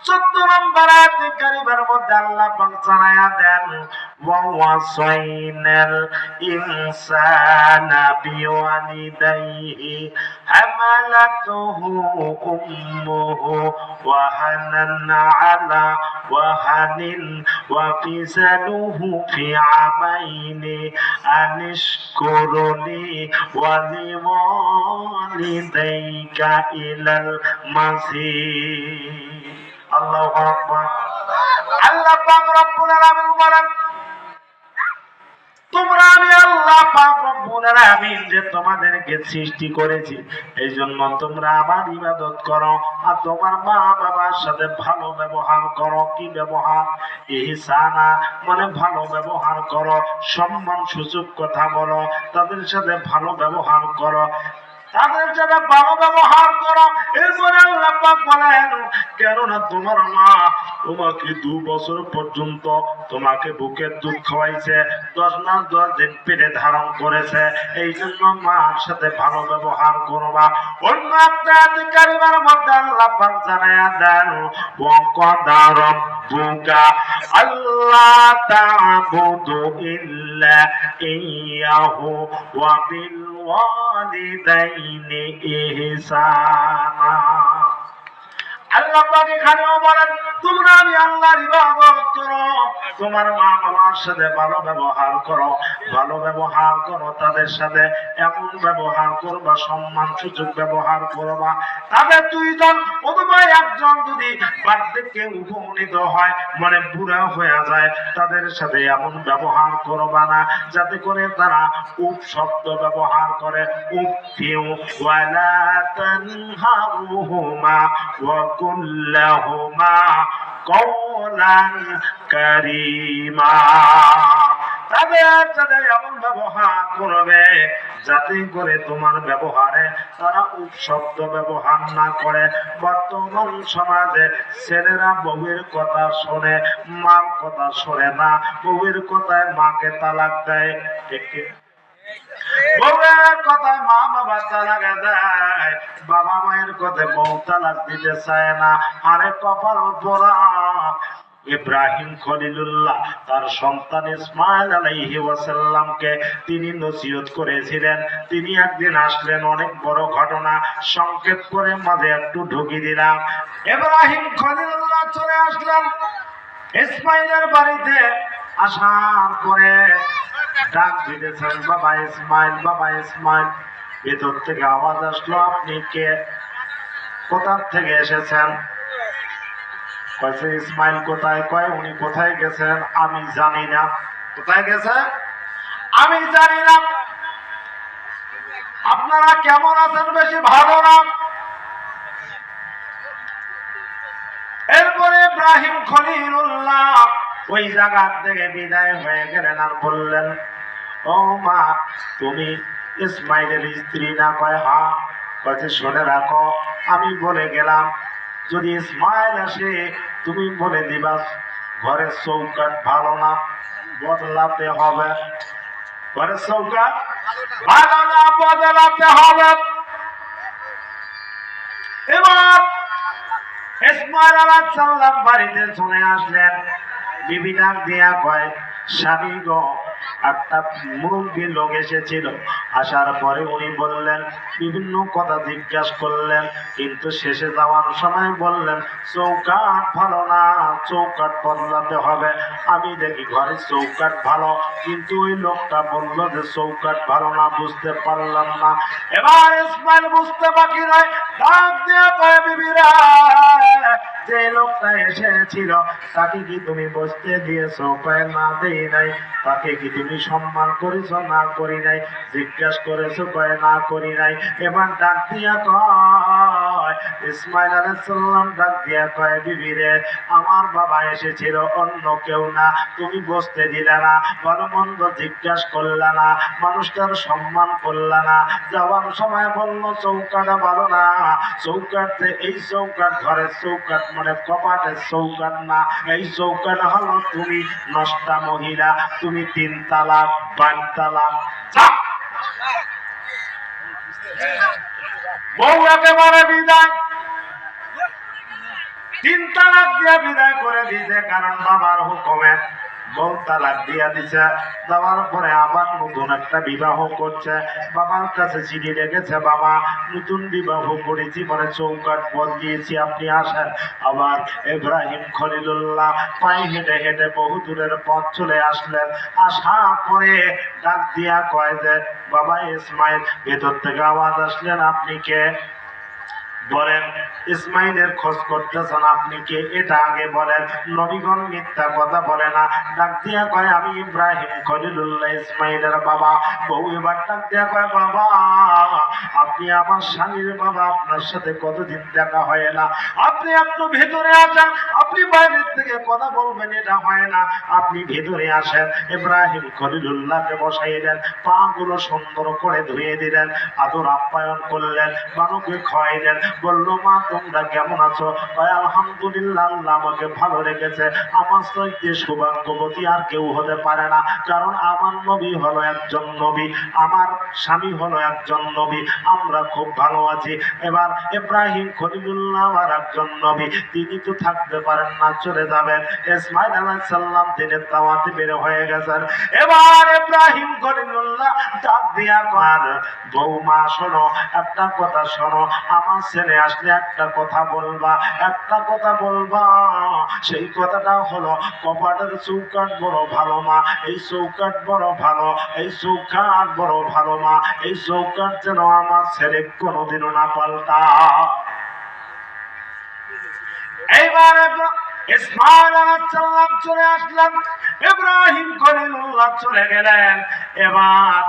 14 নম্বর আয়াতে কারিমের মধ্যে আল্লাহ পাক জানায়া দেন ওয়া ওয়াসাইনাল ইনসানা বিওয়ালিদাইহি হামালাতুহু উম্মুহু ওয়াহানান আলা ওয়াহানিন ওয়া ফিসালুহু ফি আমাইনি আনিশকুরলি ওয়া লিওয়ালিদাইকা ইলাল মাসির। আল্লাহু আকবার। আল্লাহ পাক রব্বুল আলামিন বলেন, তোমরা আমি আল্লাহ পাক রব্বুল আলামিন যে তোমাদেরকে সৃষ্টি করেছি এই জন্য তোমরা আমার ইবাদত করো আর তোমার মা বাবার সাথে ভালো ব্যবহার করো। কি ব্যবহার? ইহসানা, মানে ভালো ব্যবহার করো, সম্মান সূচক কথা বলো, তাদের সাথে ভালো ব্যবহার করো, তাদের সাথে ভালো ব্যবহার করো। এরপরে আল্লাহ পাক বলেন, কেননা তোমার মা তোমাকে 2 বছর পর্যন্ত তোমাকে বুকের দুধ খাওয়াইছে, 10 মাস 10 দিন পেটে ধারণ করেছে, এই জন্য মার সাথে ভালো ব্যবহার করবা। অন্য একটা কারিমার মধ্যে আল্লাহ পাক জানায়া দেন ওয়া ক্বাদা রাব্বুকা আল্লা তা'বুদু ইল্লা ইয়াহু ওয়া বিল ওয়ালিদাইনি ইহসানা। আল্লাহ পাক এখানেও বলেন, তোমরা আমি আল্লাহর ইবাদত করো, তোমার মা বাবার সাথে ভালো ব্যবহার করো, ভালো ব্যবহার করো, তাদের সাথে এমন ব্যবহার করবা, সম্মান সূচক ব্যবহার করবা। তাদের 2 জন অথবা 1 জন যদি বার্ধক্যে উপনীত হয়, মানে বুড়া হয়ে যায়, তাদের সাথে এমন ব্যবহার করবা না যাতে করে তারা উপ শব্দ ব্যবহার করে। উফিউ ওয়ালা তানহারুহুমা ওয়া কুল্লাহুমা কওলান কারীমা। তাদের সাথে এমন ব্যবহার করবে যাতে করে তোমার ব্যবহারে তারা উপশব্দ ব্যবহার না করে। বর্তমান সমাজে ছেলেরা বউয়ের কথা শোনে, মার কথা শোনে না, বউয়ের কথায় মাকে তালাক দেয়। ঠিক ঠিক। বউয়ের কথায় মা বাবা তালাক দেয়, বাবা মায়ের কথায় বউ তালাক দিতে চায় না। আরে কপাল পোড়া ইব্রাহিম খলিলুল্লাহ তার সন্তান ইসমাইল আলাইহি ওয়াসাল্লামকে তিনি নসিহত করেছিলেন। তিনি একদিন আসলেন, অনেক বড় ঘটনা সংক্ষেপ করে মাঝে একটু ঢুকি দিলাম। ইব্রাহিম খলিলুল্লাহ চলে আসলেন ইসমাইলের বাড়িতে। আসার পরে ডাক দিতেছেন, বাবা ইসমাইল, বাবা ইসমাইল। ভেতর থেকে আওয়াজ আসলো, আপনি কে, কোথা থেকে এসেছেন? ইসমাইল কোথায়? কয় উনি কোথায় গেছেন আমি জানি না। কোথায় গেছে আমি জানি না। আপনারা কেমন আছেন? বেশি ভালো না। এরপরে ইব্রাহিম খলিলুল্লাহ ওই জায়গা থেকে বিদায় হয়ে গেলেন আর বললেন, ও মা, তুমি ইসমাইলের স্ত্রী না? কয় হ্যাঁ। কয়েছে শুনে রাখো, আমি বলে গেলাম যদি ইসমাইল আসে তুমি বলে দিবা ঘরের চৌকাট ভালো না, বদলাতে হবে। ঘরের চৌকাট ভালো না, বদলাতে হবে। এবার ইসমাইল আলাইহিস সালাম বাড়িতে চলে আসলেন। বিবি ডাক দিয়া কয়, স্বামী গো, একটা মুরব্বী লোক এসেছিল। আসার পরে উনি বললেন, বিভিন্ন কথা জিজ্ঞাসা করলেন, কিন্তু শেষে যাওয়ার সময় বললেন চৌকাট ভালো না, চৌকাট বদলাতে হবে। আমি দেখি ঘরে চৌকাট ভালো, কিন্তু ওই লোকটা বললো যে চৌকাট ভালো না, বুঝতে পারলাম না। এবার ইসমাইল বুঝতে বাকি নয়, ডাক দিয়ে কয়, বিবিরা, যে লোকটা এসেছিল তাকে কি তুমি বসতে দিয়েছো? কয় না, দেই নাই। তাকে কি তুমি সম্মান করেছো? না, করি নাই। জিজ্ঞাসা করেছো? কয় না, করি নাই। এবার ডাক দিয়া কয়, ইসমাইল আলাইহিস সালাম ডাক দিয়া কয়, বিবি রে, আমার বাবা এসেছিল, অন্য কেউ না। তুমি বসতে দিলে না, ভালো মন্দ জিজ্ঞাসা করলে না, মানুষটার সম্মান করলে না। যাওয়ার সময় বললো চৌকাটা ভালো না। চৌকাটে এই চৌকাট ঘরের চৌকাট, মানে কপাটের চৌকাট না। এই চৌকাট হলো তুমি নষ্টা মহিলা, তুমি 3 তালাক 5 তালাক। বউ একেবারে বিদায়। তিন তালাক দিয়া বিদায় করে দিছে, কারণ বাবার হুকুমে বউ তালাক দিয়া দিছে। দেওয়ার পরে আবার নতুন একটা বিবাহ করছে। বাবার কাছে চিঠি রেখেছে, বাবা নতুন বিবাহ করেছি, মানে চৌকাট বদলিয়েছি, আপনি আসেন। আবার ইব্রাহিম খলিলুল্লাহ পায়ে হেঁটে হেঁটে বহু দূরের পথ চলে আসলেন। আসার পরে ডাক দিয়া কয় যে, বাবা ইসমাইল। ভেতর থেকে আওয়াজ আসলেন, আপনি কে? বলেন, ইসমাইলের খোঁজ করতেছেন, আপনি কে এটা আগে বলেন। নবীগণ মিথ্যা কথা বলে না। ডাক দিয়া কয়, আমি ইব্রাহিম খলিলুল্লাহ, ইসমাইলের বাবা। বউ এবার ডাক দিয়া কয়, বাবা আপনি আমার স্বামীর বাবা, আপনার সাথে কতদিন দেখা হয় না, আপনি একটু ভেতরে আসেন, আপনি বাইরের থেকে কথা বলবেন এটা হয় না, আপনি ভেতরে আসেন। ইব্রাহিম খলিলুল্লাহকে বসাই দেন, পা গুলো সুন্দর করে ধুয়ে দিলেন, আদর আপ্যায়ন করলেন, মানুষকে খাওয়াইলেন। বললো, মা তোমরা কেমন আছো? আলহামদুলিল্লাহ, আল্লাহ আমাকে ভালো রেখেছে। আমার চাইতে সৌভাগ্যবতী আর কেউ হতে পারে না, কারণ আমার নবী হলো একজন নবী, আমার স্বামী হলো একজন নবী, আমরা খুব ভালো আছি। এবার ইব্রাহিম খলিলুল্লাহ আর একজন নবী, তিনি তো থাকতে পারেন না, চলে যাবেন। ইসমাইল আলাইহিস সালাম দিনের দাওয়াতে বের হয়ে গেছেন। এবার ইব্রাহিম খলিলুল্লাহ ডাক দিয়া কর, বৌমা শোনো, একটা কথা শোনো, আমার ছেলে আসলে একটা কথা বলবা, একটা কথা বলবা। সেই কথাটা হলো, কপাটের চৌকাট বড় ভালো মা, এই চৌকাট বড় ভালো, এই চৌকাট বড় ভালো মা, এই চৌকাট যেন আমার ছেলে কোনোদিনও না পাল্টা। এইবার ইসমাইল আলাইহিস সালাম চলে আসলেন, ইব্রাহিম খলিলুল্লাহ চলে গেলেন। এবার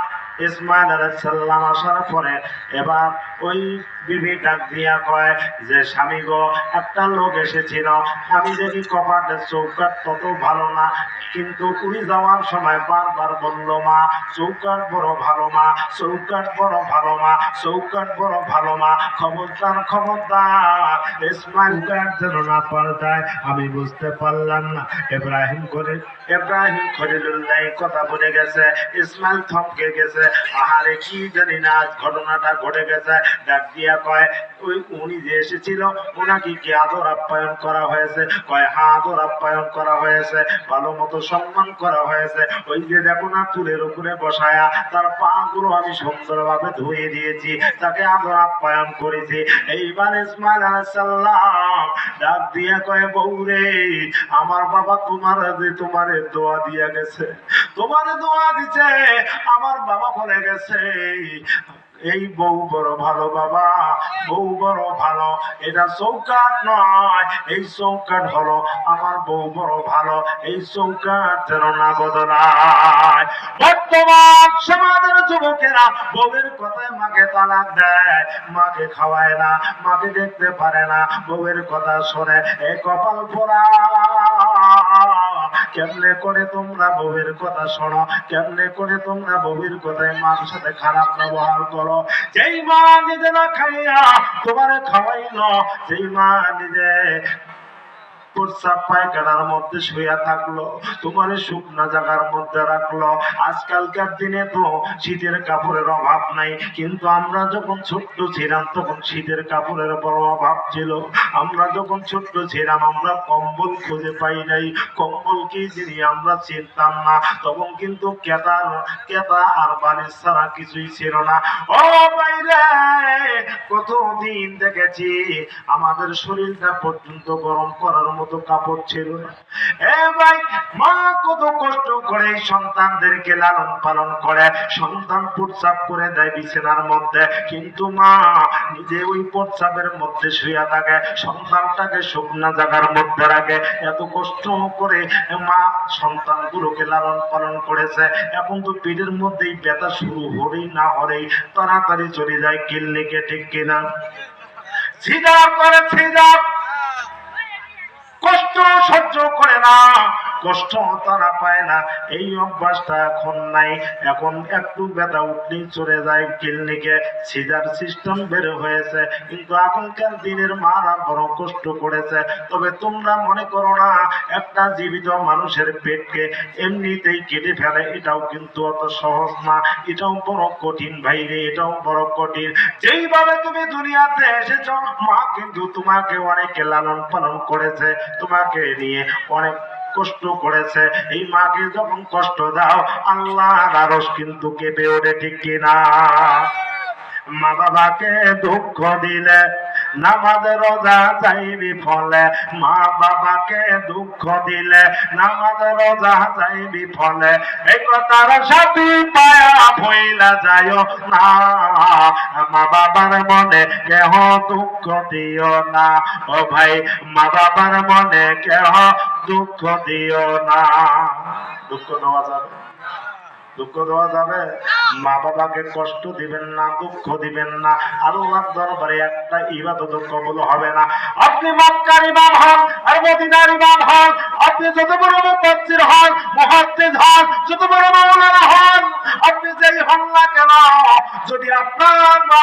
ইসমাইল আলাইহিস সালাম আসার পরে এবার ওই বিবি ডাক দিয়া কয় যে, স্বামী গো, একটা লোক এসেছিল, আমি দেখি কপাটের চৌকাট তত ভালো না, কিন্তু উনি যাওয়ার সময় বারবার বলল, মা চৌকাট বড় ভালো মা, চৌকাট বড় ভালো মা, চৌকাট বড় ভালো মা। খবরদার খবরদার, ইসমাইল যেন না পাল্টায়। আমি বুঝতে পারলাম না ইব্রাহিম খলিলুল্লাহ কথা বলে গেছে, ইসমাইল থমকে গেছে। আহারে কি জানি না ঘটনাটা ঘটে গেছে। ডাক দিয়া কয়, ওই উনি যে এসেছিল, ওনাকে কি আদর আপ্যায়ন করা হয়েছে? কয়, হ্যাঁ আদর আপ্যায়ন করা হয়েছে, ভালো মতো সম্মান করা হয়েছে। ওই যে দেখো না চুলের উপরে বসায়া তার পা গুলো আমি সুন্দরভাবে ধুয়ে দিয়েছি, তাকে আদর আপ্যায়ন করেছি। এইবার ইসমাইল আলাইহিস সালাম ডাক দিয়া কয়, বউরে, আমার বাবা তোমারে দোয়া দিয়া গেছে, তোমারে দোয়া দিছে, আমার বাবা বলে গেছে এই বউ বড় ভালো বাবা, বউ বড় ভালো। এটা চৌকাট নয়, এই চৌকাট হলো আমার বউ বড় ভালো, এই চৌকাট যেন না বদলায়। বর্তমান সমাজের যুবকেরা বউয়ের কথায় মাকে তালাক দেয়, মাকে খাওয়ায় না, মাকে দেখতে পারে না, বউয়ের কথা শোনে। এই কপাল পোড়া, কেমনে করে তোমরা বউয়ের কথা শোনো, কেমনে করে তোমরা বউয়ের কথায় মার সাথে খারাপ ব্যবহার করো। যেই মা নিজে না খাইয়া তোমারে খাওয়াইলো, যেই মা নিজে প্রস্রাব পায়খানার মধ্যে শুয়ে থাকলো, তোমার শুকনা জায়গার মধ্যে রাখলো। আজকালকার দিনে তো শীতের কাপড়ের অভাব নাই, কিন্তু আমরা যখন ছোট্ট ছিলাম তখন শীতের কাপড়ের বড় অভাব ছিল। আমরা যখন ছোট্ট ছিলাম আমরা কম্বল খুঁজে পাই নাই, কম্বল কি জিনিস আমরা চিনতাম না। তখন কিন্তু কেতা আর বালিশ ছাড়া কিছুই ছিল না। ও বাইরে, কতদিন দেখেছি আমাদের শরীরটা পর্যন্ত গরম করার মতো কাপড় ছিল না। এ ভাই, মা কত কষ্ট করে সন্তানদেরকে লালন পালন করে, সন্তান প্রস্রাব করে দেয় বিছানার মধ্যে, কিন্তু মা নিজে ওই প্রস্রাবের মধ্যে শুয়ে থাকে, সন্তানটাকে শুকনা জায়গার মধ্যে রাখে। এত কষ্ট করে মা সন্তানগুলোকে লালন পালন করেছে। এখন তো পেটের মধ্যেই ব্যথা শুরু হলেই না হলেই তাড়াতাড়ি চলে যায় ক্লিনিকে, ঠিক কিনা? সিজার করে, সিজার কষ্ট সহ্য করে না, কষ্ট তারা পায় না, এই অভ্যাসটা এখন নাই। এখন একটু ব্যথা উঠলেই চলে যায় ক্লিনিকে, সিজার সিস্টেম বের হয়েছে, কিন্তু এখনকার দিনের মারা বড় কষ্ট করেছে। তবে তোমরা মনে করো না একটা জীবিত মানুষের পেটকে এমনিতেই কেটে ফেলে, এটাও কিন্তু অত সহজ না, এটাও বড় কঠিন ভাইরে, এটাও বড় কঠিন। যেইভাবে তুমি দুনিয়াতে এসেছো, মা কিন্তু তোমাকে অনেক লালন পালন করেছে, তোমাকে নিয়ে অনেক কষ্ট করেছে। এই মাকে যখন কষ্ট দাও, আল্লাহর আরশ কিন্তু কেঁপে ওঠে, ঠিক কিনা? মা বাবাকে দুঃখ দিলে নামাজ রোজা যাইবি ফলে, মা বাবাকে দুঃখ দিলে নামাজ রোজা যাইবি ফলে, এই কথার সাথে পায়া ভইলা যায় না। মা বাবার মনে কেহ দুঃখ দিও না, ও ভাই মা বাবার মনে কেহ দুঃখ দিও না। দুঃখ দেওয়া যাবে? দুঃখ দেওয়া যাবে? মা বাবাকে কষ্ট দিবেন না, দুঃখ দিবেন না, আল্লাহর দরবারে একটা ইবাদত কবুল হবে না। আপনি মক্কার ইমাম হন আর মদিনার ইমাম হন, আপনি যত বড় মুফাসসির হন, মুহাদ্দিস হন, যত বড় মাওলানা হন, আপনি যেই হন না কেন, যদি আপনার মা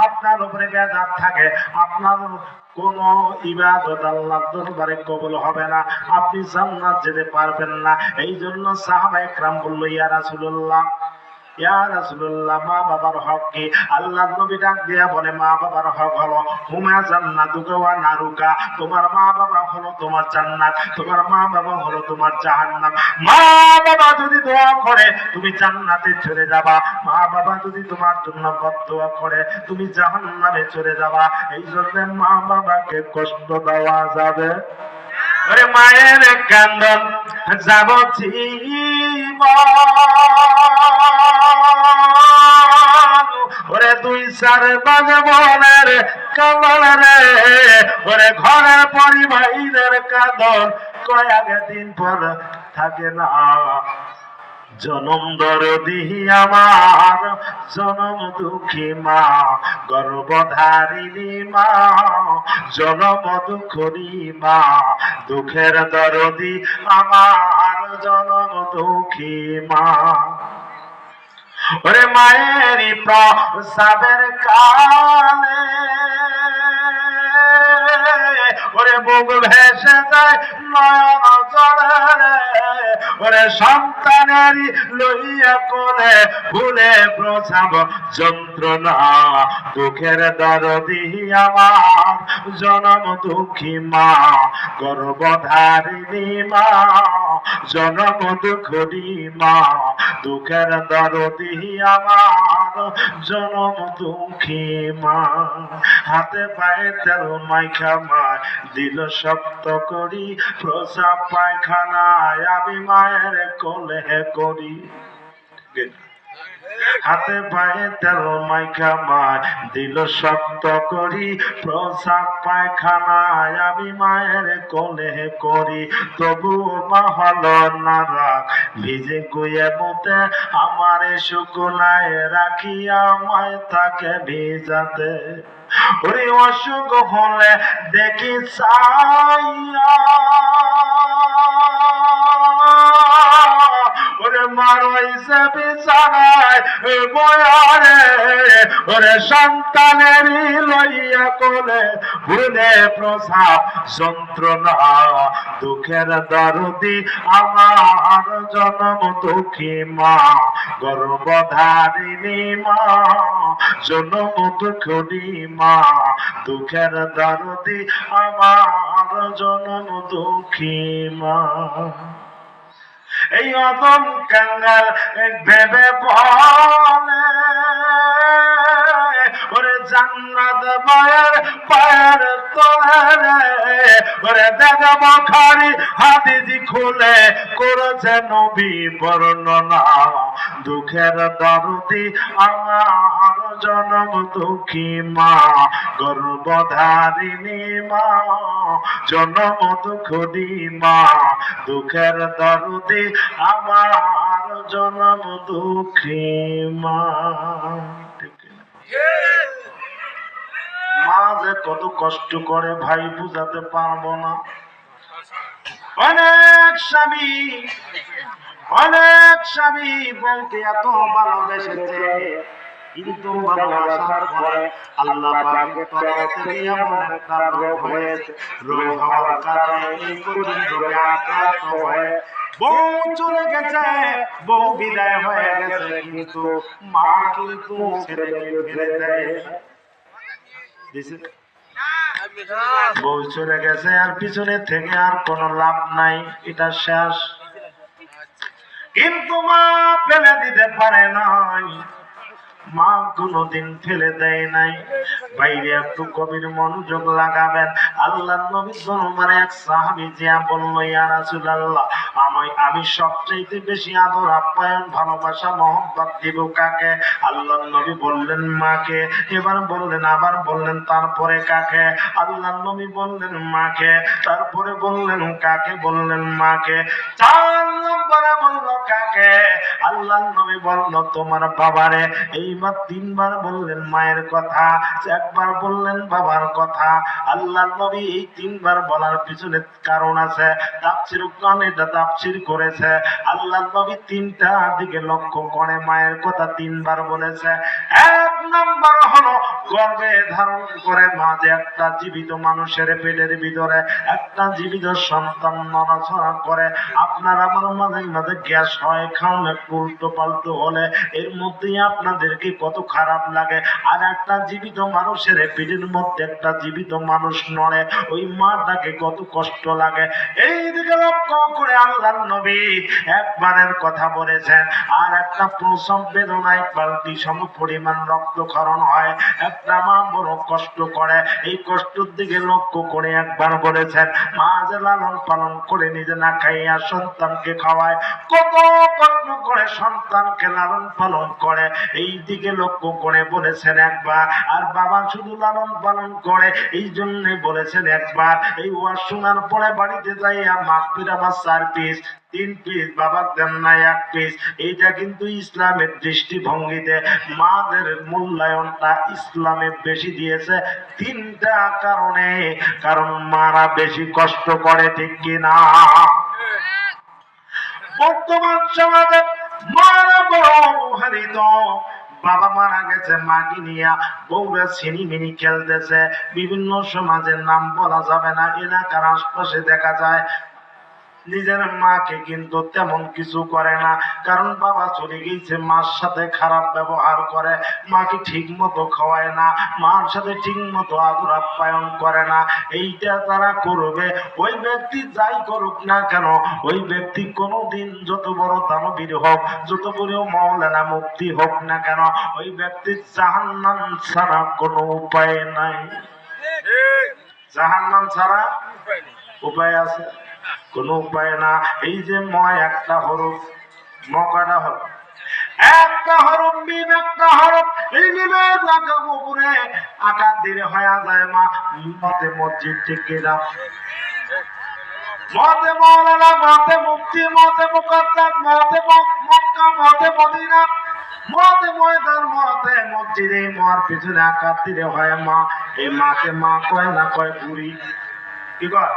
আপনার উপরে বেজার থাকে, আপনার কোন ইবাদত আল্লাহর দরবারে কবুল হবে না, আপনি জান্নাত যেতে পারবেন না। এই জন্য সাহাবায়ে কেরাম বলল, ইয়া রাসূলুল্লাহ, ইয়া রাসূলুল্লাহ, মা বাবার হক কি? আল্লাহর নবী ডাক দিয়া বলে, মা বাবার হক হলো হুমা জান্নাতুকা ওয়া নারুকা, তোমার মা বাবা হলো তোমার জান্নাত, তোমার মা বাবা হলো তোমার জাহান্নাম। মা বাবা যদি দোয়া করে তুমি জান্নাতে চলে যাবা, মা বাবা যদি তোমার জন্য বদদোয়া করে তুমি জাহান্নামে চলে যাবা। এই জন্য মা বাবাকে কষ্ট দেওয়া যাবে? ওরে মায়ের কান্দন যাবতীয়, ওরে দুই চার বাজে বনের কান্দন রে, ওরে ঘরের পরিবারের কান্দন কয়েক দিন পর থাকে না। জনম দরদি আমার জনম দুঃখী মা, গর্ভধারিণী মা, জনম দুঃখী মা, দুঃখের দরদি আমার জনম দুঃখী মা। ওরে মায়েরই প্রসাবের কালে, ওরে বুক ভেসে যায় নয়ন জলে, ওরে সন্তানেরই লইয়া কোলে ভুলে প্রসাব যন্ত্রণা, দুঃখের দরদি আমার জনম দুঃখী মা, গর্ভধারিণী মা, জনম দুঃখী মা, দুঃখের দরদি আমার জনম দুঃখী মা। হাতে পায়ে তেল মাইখা মা দিল শক্ত করি, প্রসাব পায়খানায় আমি মায়ের কোলে করি। হাতে পায়ে তেল মাইখা মা দিল শক্ত করি, প্রসাব পায়খানায় আমি মায়ের কোলে করি। তবু মা হলো না রাগ, ভিজে গুয়ে মুতে আমার শুকনায় রাখিয়া মায় তাকে ভিজাতে। ওরে অসুখ হলে দেখি চাইয়া, ওরে মারইছে বিছানায় বয়ারে, ওরে সন্তানেরই লইয়া কোলে ভুলে প্রসাব যন্ত্রণা, দুঃখের দরদি আমার জনম দুঃখী মা, গর্ভধারিণী মা, জনম দুঃখী মা, দুঃখের দরদি আমার জনম দুঃখী মা। এই অদম কাঙ্গাল ভেবে বলে, ওরে জান্নাত মায়ের পায়ের তলে, ওরে দেখব খারি হাদিজি খুলে করেছে নবী বর্ণনা, দুঃখের দরদি আমার জনম দুঃখী মা, গর্ভধারিণী মা, জনম দুঃখী মা, দুঃখের দরদি আমার জনম দুঃখী মা। মা যে কত কষ্ট করে ভাই বুঝাতে পারবো না। অনেক স্বামী অনেক স্বামী বউকে এত ভালোবেসেছে, কিন্তু ভালোবাসার পরে আল্লাহ পাকের তরফ থেকে এমন একটা রোগ হয়েছে, রোগ হওয়ার কারণে এই কঠিন রোগে আক্রান্ত হয়ে বউ চলে গেছে, বউ বিদায় হয়ে গেছে, কিন্তু মা কিন্তু ছেলেকে ফেলে দেয় দিছে। বউ চলে গেছে আর পিছনে থেকে আর কোনো লাভ নাই, এটা শেষ। কিন্তু মা ফেলে দিতে পারে নাই, মা কোনদিন ফেলে দেয় নাই। বাইরে একটু কবির মনোযোগ লাগাবেন। আল্লাহর নবী দরবারে এক সাহাবী জিয়া বলল, ইয়া রাসূলুল্লাহ, আমি সবচেয়ে বেশি আদর আপ্যায়ন ভালোবাসা মহব্বত দিব কাকে? আল্লাহর নবী বললেন মাকে। এবার বললেন, আবার বললেন, তারপরে কাকে? আল্লাহর নবী বললেন মাকে, তারপরে বললেন কাকে? বললেন মাকে। 4 নম্বরে বলল কাকে? আল্লাহর নবী বলল তোমার বাবারে। এইবার 3 বার বললেন মায়ের কথা, একবার বললেন বাবার কথা। আল্লাহর নবী এই 3 বার বলার পিছনে কারণ আছে, তাফসীর কোরআন এটা তাফসীর করেছে। আল্লাহর নবী 3টা দিকে লক্ষ্য করে মায়ের কথা 3 বার বলেছে। 1 নম্বর হলো গর্ভে ধারণ করে মা যে একটা জীবিত মানুষের পেটের ভিতরে একটা জীবিত সন্তান নড়াচড়া করে, আপনার আমার মাঝে মাঝে গ্যাস হয়, খাওয়ানো একটু উল্টো পাল্টো হলে এর মধ্যেই আপনাদেরকে কত খারাপ লাগে। আর একটা জীবিত মানুষের পেটের মধ্যে একটা জীবিত মানুষ নড়ে, ওই মাটাকে কত কষ্ট লাগে। এই দিকে লক্ষ্য করে আল্লাহর নবী একবারের কথা বলেছেন। আর একটা প্রসব বেদনায় বালতি সম পরিমাণ রক্তক্ষরণ হয়, একটা মা বড় কষ্ট করে, এই কষ্টের দিকে লক্ষ্য করে একবার বলেছেন। মা যে লালন পালন করে নিজে না খাইয়া সন্তানকে খাওয়ায়, কত কষ্ট করে সন্তানকে লালন পালন করে, এই দিকে লক্ষ্য করে বলেছেন একবার। আর বাবা শুধু লালন পালন করে, এই জন্য বলেছেন একবার। এই ওয়াজ শোনার পরে বাড়িতে যাইয়া মাগফির আমার 4 পিস, 3 পিস বাবার দেন না 1 পিস। এইটা কিন্তু ইসলামের দৃষ্টিভঙ্গিতে মাদের মূল্যায়নটা ইসলামে বেশি দিয়েছে 3টা কারণে। কারণ মারা বেশি কষ্ট করে, ঠিক কিনা? বর্তমান সমাজে মারা বড় অবহেলিত। বাবা মারা গেছে, মাকে নিয়ে বউরা ছিনিমিনি খেলতেছে। বিভিন্ন সমাজের নাম বলা যাবে না, এলাকার আশপাশে দেখা যায় নিজের মাকে কিন্তু তেমন কিছু করে না, কারণ বাবা চলে গেছে, মার সাথে খারাপ ব্যবহার করে, মাকে ঠিক মতো খাওয়ায় না, মার সাথে ঠিক মতো আদর আপ্যায়ন করে না। এইটা তারা করবে, ওই ব্যক্তি যাই করুক না কেন, ওই ব্যক্তি কোনোদিন যত বড় দানবীর হোক, যত বড় মাওলানা মুফতি হোক না কেন, ওই ব্যক্তির জাহান্নাম ছাড়া কোনো উপায় নাই। জাহান্নাম ছাড়া উপায় আছে? কোনো উপায় না। এই যে ময় একটা হরফ, মকাটা হরফ, একটা হরফ মিম, একটা হরফ, এই মিমের লাগাম উপরে আকার দিলে হয়ে যায় মা। মতে মসজিদ থেকে দাও, মতে মাওলানা, মতে মুফতি, মতে মুকাদ্দাস, মতে মক্কা, মতে মদিনা, মতে ময়দান, মতে মসজিদে মার পিছনে আকার দিলে হয় মা। এই মাকে মা কয় না, কয় বুড়ি। কি কয়?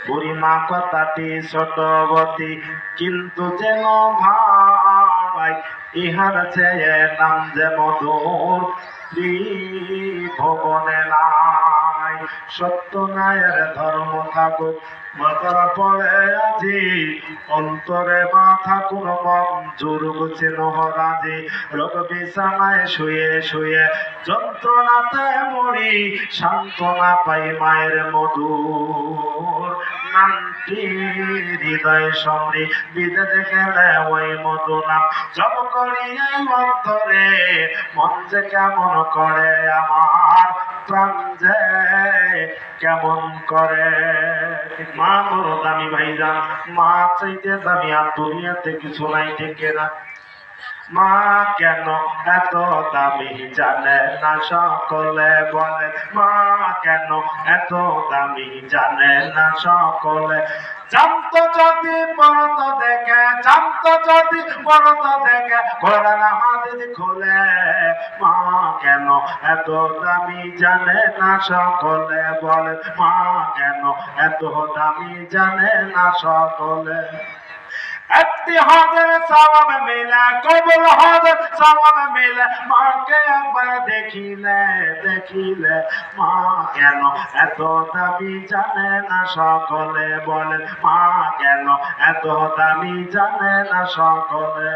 বুড়ি মা কথাটি ছোটবতী, কিন্তু যেন ভাই ইহার চেয়ে নাম যে মধুর ত্রিভুবনে নাই। সত্য নায়ের ধর্ম থাকুক মাথার পড়ে আজি, অন্তরে মাথা কোন মঞ্জুর বুঝে নহরাজি। রোগ বিছানায় শুয়ে শুয়ে যন্ত্রণাতে মরি, সান্ত্বনা পাই মায়ের মধুর নামটি হৃদয় সমরি। বিদেশে গেলে ওই মধু নাম জপ করি এই অন্তরে, মন যে কেমন করে আমার, প্রাণ যে কেমন করে। মা বড় দামি ভাইজান, মা চাইতে দামি আর দুনিয়াতে কিছু নাই, ঠিক না? মা কেন এত দামি জানে না সকলে বলে, মা কেন এত দামি জানে না সকলে। জানতো যদি পরত দেখে, জানতো যদি পরত দেখে, কোরআন হাদিস খুলে, মা কেন এত দামি জানে না সকলে বলে, মা কেন এত দামি জানে না সকলে। একটি হজের সওয়াব মিলে, কবুল হজের সওয়াব মিলে, মাকে একবার দেখিলে, দেখিলে, মা কেন এত দামি জানে না সকলে বলে, মা কেন এত দামি জানে না সকলে।